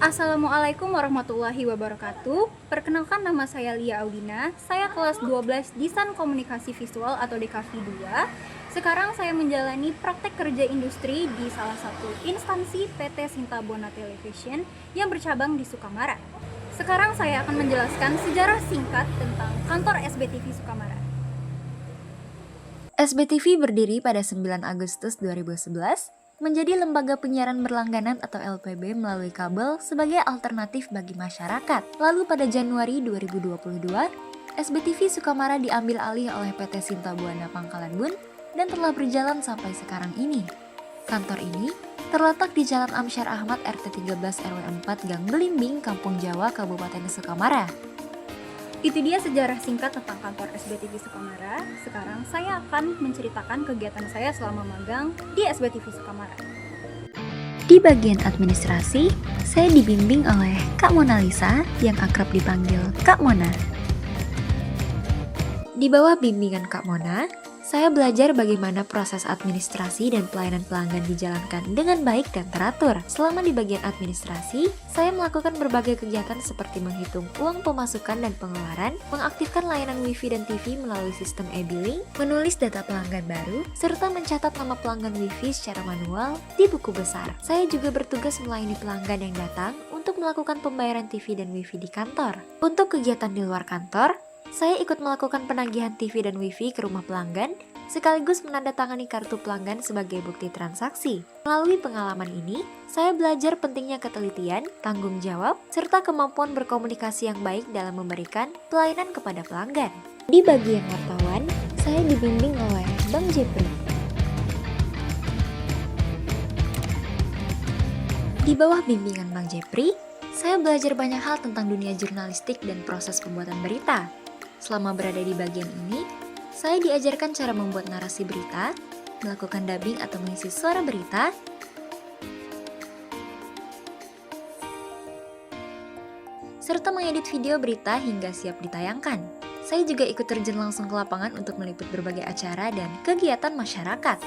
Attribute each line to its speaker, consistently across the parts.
Speaker 1: Assalamualaikum warahmatullahi wabarakatuh. Perkenalkan, nama saya Lia Audina. Saya kelas 12 Desain Komunikasi Visual atau DKV 2. Sekarang saya menjalani praktek kerja industri di salah satu instansi PT Sintabona Television yang bercabang di Sukamara. Sekarang saya akan menjelaskan sejarah singkat tentang kantor SBTV Sukamara.
Speaker 2: SBTV berdiri pada 9 Agustus 2011, menjadi lembaga penyiaran berlangganan atau LPB melalui kabel sebagai alternatif bagi masyarakat. Lalu pada Januari 2022, SBTV Sukamara diambil alih oleh PT Sintabona Pangkalan Bun dan telah berjalan sampai sekarang ini. Kantor ini terletak di Jalan Amsyar Ahmad RT 13 RW 4 Gang Belimbing, Kampung Jawa, Kabupaten Sukamara.
Speaker 1: Itu dia sejarah singkat tentang kantor SBTV Sukamara. Sekarang saya akan menceritakan kegiatan saya selama magang di SBTV Sukamara.
Speaker 2: Di bagian administrasi, saya dibimbing oleh Kak Mona Lisa yang akrab dipanggil Kak Mona. Di bawah bimbingan Kak Mona, saya belajar bagaimana proses administrasi dan pelayanan pelanggan dijalankan dengan baik dan teratur. Selama di bagian administrasi, saya melakukan berbagai kegiatan seperti menghitung uang pemasukan dan pengeluaran, mengaktifkan layanan Wi-Fi dan TV melalui sistem e-billing, menulis data pelanggan baru, serta mencatat nama pelanggan Wi-Fi secara manual di buku besar. Saya juga bertugas melayani pelanggan yang datang untuk melakukan pembayaran TV dan Wi-Fi di kantor. Untuk kegiatan di luar kantor, saya ikut melakukan penagihan TV dan Wi-Fi ke rumah pelanggan, sekaligus menandatangani kartu pelanggan sebagai bukti transaksi. Melalui pengalaman ini, saya belajar pentingnya ketelitian, tanggung jawab, serta kemampuan berkomunikasi yang baik dalam memberikan pelayanan kepada pelanggan. Di bagian wartawan, saya dibimbing oleh Bang Jepri. Di bawah bimbingan Bang Jepri, saya belajar banyak hal tentang dunia jurnalistik dan proses pembuatan berita. Selama berada di bagian ini, saya diajarkan cara membuat narasi berita, melakukan dubbing atau mengisi suara berita, serta mengedit video berita hingga siap ditayangkan. Saya juga ikut terjun langsung ke lapangan untuk meliput berbagai acara dan kegiatan masyarakat.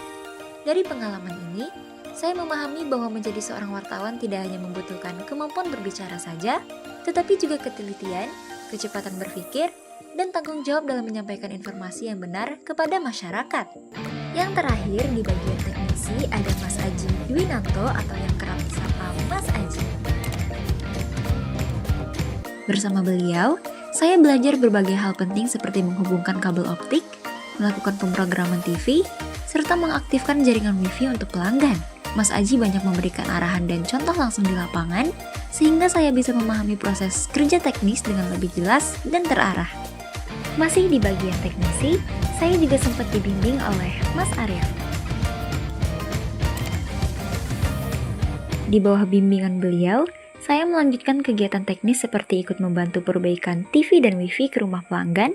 Speaker 2: Dari pengalaman ini, saya memahami bahwa menjadi seorang wartawan tidak hanya membutuhkan kemampuan berbicara saja, tetapi juga ketelitian, kecepatan berpikir, dan tanggung jawab dalam menyampaikan informasi yang benar kepada masyarakat. Yang terakhir, di bagian teknisi ada Mas Aji Dwinanto atau yang kerap disapa Mas Aji. Bersama beliau, saya belajar berbagai hal penting seperti menghubungkan kabel optik, melakukan pemrograman TV, serta mengaktifkan jaringan Wi-Fi untuk pelanggan. Mas Aji banyak memberikan arahan dan contoh langsung di lapangan, sehingga saya bisa memahami proses kerja teknis dengan lebih jelas dan terarah. Masih di bagian teknisi, saya juga sempat dibimbing oleh Mas Arif. Di bawah bimbingan beliau, saya melanjutkan kegiatan teknis seperti ikut membantu perbaikan TV dan Wi-Fi ke rumah pelanggan,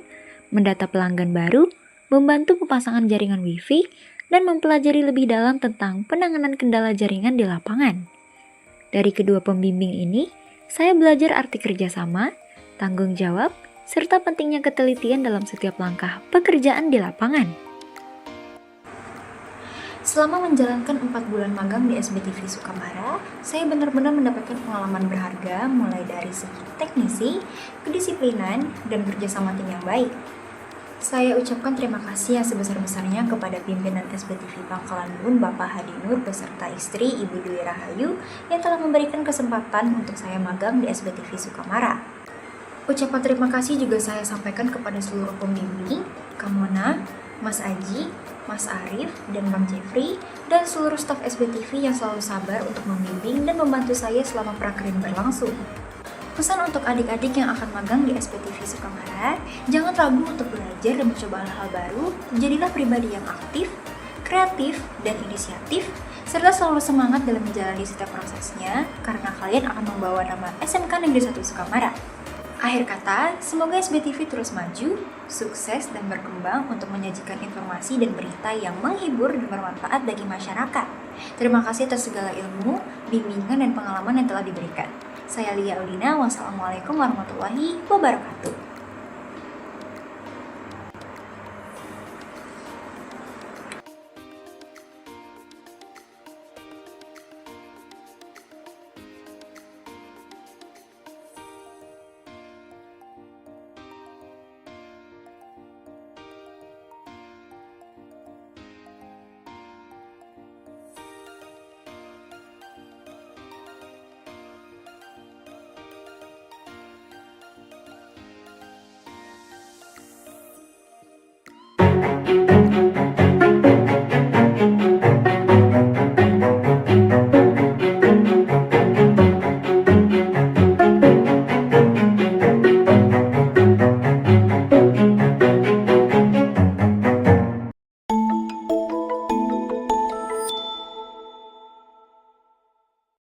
Speaker 2: mendata pelanggan baru, membantu pemasangan jaringan Wi-Fi, dan mempelajari lebih dalam tentang penanganan kendala jaringan di lapangan. Dari kedua pembimbing ini, saya belajar arti kerjasama, tanggung jawab, serta pentingnya ketelitian dalam setiap langkah pekerjaan di lapangan. Selama menjalankan 4 bulan magang di SBTV Sukamara, saya benar-benar mendapatkan pengalaman berharga mulai dari segi teknisi, kedisiplinan, dan kerjasama tim yang baik. Saya ucapkan terima kasih yang sebesar-besarnya kepada pimpinan SBTV Pangkalan Bun Bapak Hadi Nur beserta istri Ibu Dwi Rahayu yang telah memberikan kesempatan untuk saya magang di SBTV Sukamara. Ucapan terima kasih juga saya sampaikan kepada seluruh pembimbing, Kak Mona, Mas Aji, Mas Arif, dan Bang Jeffrey, dan seluruh staf SBTV yang selalu sabar untuk membimbing dan membantu saya selama prakerin berlangsung. Pesan untuk adik-adik yang akan magang di SBTV Sukamara, jangan ragu untuk belajar dan mencoba hal-hal baru, jadilah pribadi yang aktif, kreatif, dan inisiatif, serta selalu semangat dalam menjalani setiap prosesnya, karena kalian akan membawa nama SMK Negeri 1 Sukamara. Akhir kata, semoga SBTV terus maju, sukses, dan berkembang untuk menyajikan informasi dan berita yang menghibur dan bermanfaat bagi masyarakat. Terima kasih atas segala ilmu, bimbingan, dan pengalaman yang telah diberikan. Saya Lia Audina, wassalamualaikum warahmatullahi wabarakatuh.